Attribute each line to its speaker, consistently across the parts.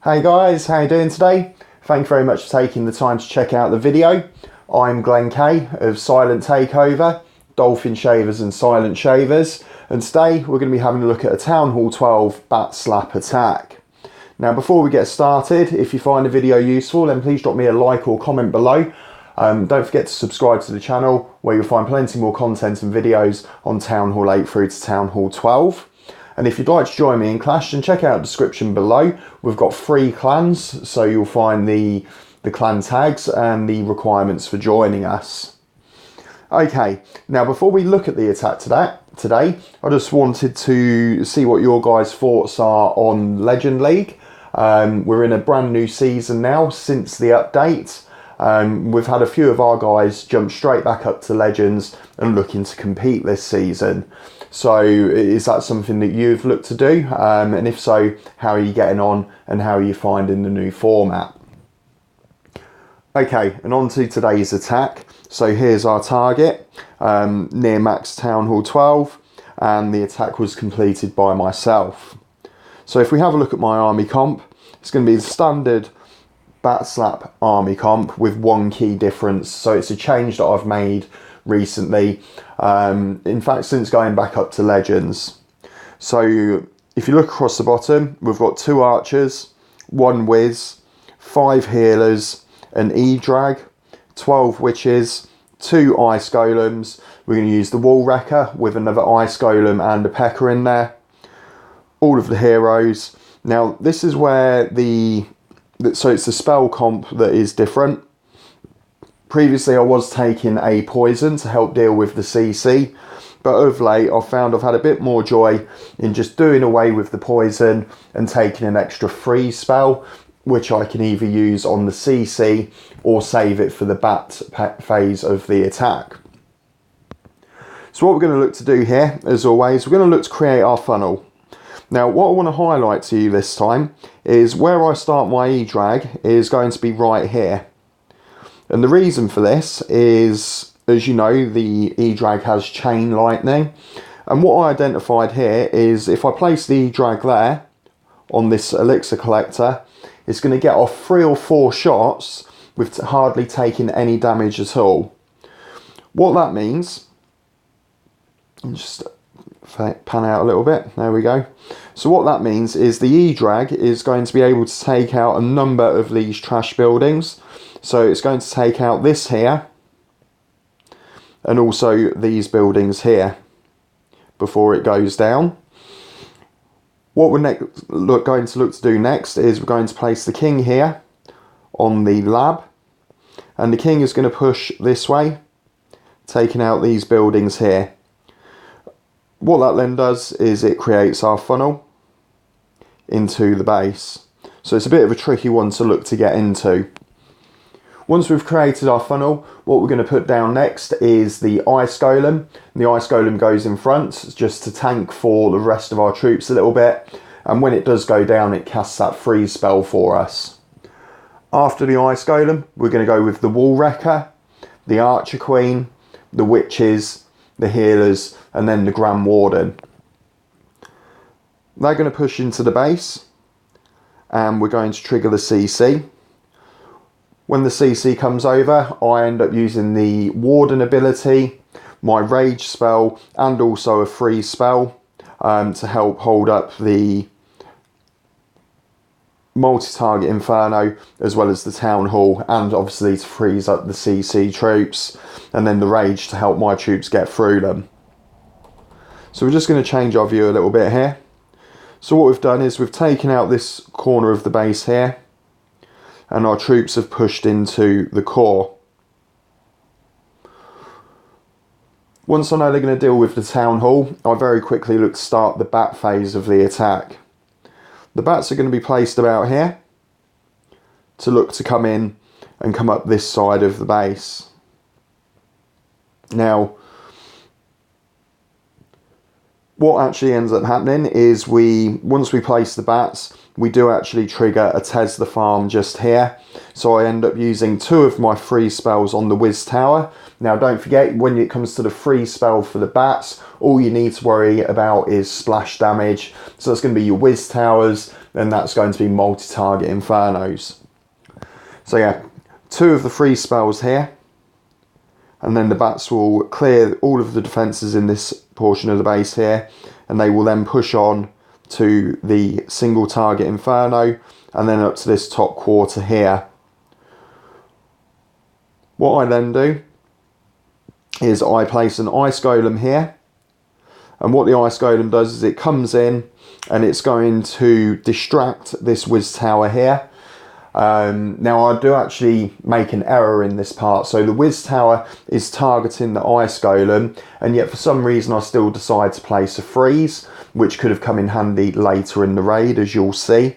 Speaker 1: Hey guys, how you doing today? Thank you very much for taking the time to check out the video. I'm Glenn Kay of Silent Takeover, Dolphinshavers and Silent Shavers, and today we're going to be having a look at a Town Hall 12 Bat Slap attack. Now before we get started, if you find the video useful then please drop me a like or comment below. Don't forget to subscribe to the channel where you'll find plenty more content and videos on Town Hall 8 through to Town Hall 12. And if you'd like to join me in Clash, then check out the description below. We've got 3 clans, so you'll find the clan tags and the requirements for joining us. Okay, now before we look at the attack today, I just wanted to see what your guys' thoughts are on Legend League. We're in a brand new season now since the update. We've had a few of our guys jump straight back up to Legends and looking to compete this season. So is that something that you've looked to do? And if so, how are you getting on and how are you finding the new format? Okay, and on to today's attack. So here's our target, near max Town Hall 12, and the attack was completed by myself. So if we have a look at my army comp, it's going to be the standard Bat Slap army comp with one key difference. So it's a change that I've made recently, in fact since going back up to Legends. So if you look across the bottom, we've got 2 archers, 1 whiz, 5 healers, an E-drag, 12 witches, 2 ice golems. We're going to use the wall wrecker with another ice golem and a pecker in there. All of the heroes. Now this is where so it's the spell comp that is different. Previously I was taking a poison to help deal with the CC, but of late I've found I've had a bit more joy in just doing away with the poison and taking an extra free spell, which I can either use on the CC or save it for the bat phase of the attack. So what we're going to look to do here, as always, we're going to look to create our funnel. Now what I want to highlight to you this time is where I start my E-drag is going to be right here. And the reason for this is, as you know, the E-drag has chain lightning. And what I identified here is if I place the E-drag there on this elixir collector, it's going to get off 3 or 4 shots with hardly taking any damage at all. What that means, I'll just pan out a little bit, there we go. So what that means is the E-drag is going to be able to take out a number of these trash buildings. So it's going to take out this here and also these buildings here before it goes down. What we're going to look to do next is we're going to place the king here on the lab, and the king is going to push this way, taking out these buildings here. What that then does is it creates our funnel into the base. So it's a bit of a tricky one to look to get into. Once we've created our funnel, what we're going to put down next is the ice golem. And the ice golem goes in front just to tank for the rest of our troops a little bit. And when it does go down, it casts that freeze spell for us. After the ice golem, we're going to go with the wall wrecker, the archer queen, the witches, the healers, and then the grand warden. They're going to push into the base, and we're going to trigger the CC. When the CC comes over, I end up using the Warden ability, my Rage spell, and also a freeze spell to help hold up the multi-target Inferno, as well as the Town Hall, and obviously to freeze up the CC troops, and then the Rage to help my troops get through them. So we're just going to change our view a little bit here. So what we've done is we've taken out this corner of the base here, and our troops have pushed into the core. Once I know they're going to deal with the Town Hall, I very quickly look to start the bat phase of the attack. The bats are going to be placed about here to look to come in and come up this side of the base. Now, what actually ends up happening is once we place the bats, we do actually trigger a Tesla farm just here. So I end up using 2 of my free spells on the Wiz Tower. Now don't forget, when it comes to the free spell for the bats, all you need to worry about is splash damage. So that's going to be your Wiz Towers then that's going to be multi-target infernos. So yeah, 2 of the 3 spells here, and then the bats will clear all of the defences in this portion of the base here, and they will then push on to the single target inferno, and then up to this top quarter here. What I then do is I place an ice golem here, and what the ice golem does is it comes in and it's going to distract this whiz tower here. Now I do actually make an error in this part, so the whiz tower is targeting the ice golem, and yet for some reason I still decide to place a freeze, which could have come in handy later in the raid, as you'll see.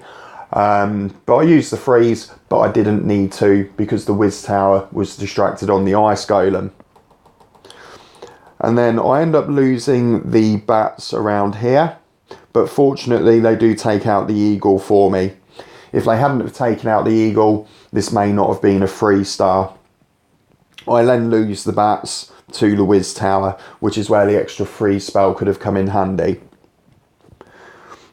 Speaker 1: But I used the freeze, but I didn't need to because the whiz tower was distracted on the ice golem. And then I end up losing the bats around here, but fortunately they do take out the eagle for me. If they hadn't have taken out the eagle, this may not have been a 3-star. I then lose the bats to the whiz tower, which is where the extra 3 spell could have come in handy.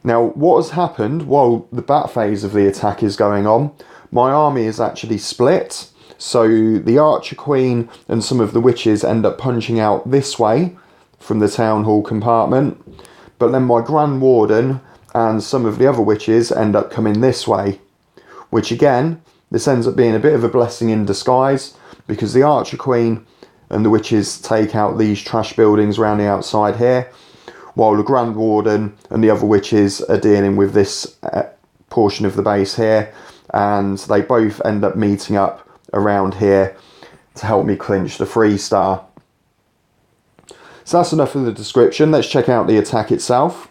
Speaker 1: Now, what has happened while the bat phase of the attack is going on, my army is actually split. So the Archer Queen and some of the witches end up punching out this way from the Town Hall compartment, but then my Grand Warden and some of the other witches end up coming this way, which again, this ends up being a bit of a blessing in disguise, because the Archer Queen and the witches take out these trash buildings around the outside here, while the Grand Warden and the other witches are dealing with this portion of the base here, and they both end up meeting up around here to help me clinch the 3-star. So that's enough of the description. Let's check out the attack itself.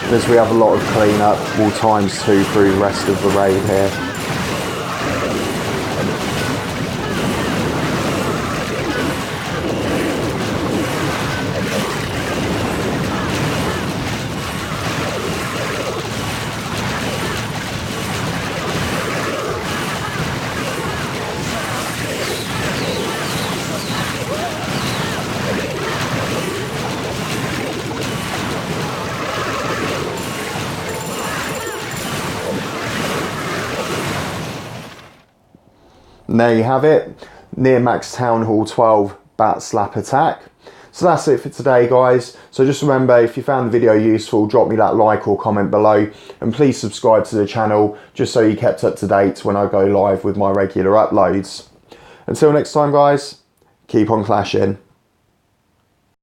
Speaker 1: As we have a lot of cleanup, we'll ×2 through the rest of the raid here. And there you have it, near max Town Hall 12 Bat Slap attack. So that's it for today, guys. So just remember, if you found the video useful, drop me that like or comment below, and please subscribe to the channel just so you're kept up to date when I go live with my regular uploads. Until next time, guys, keep on clashing.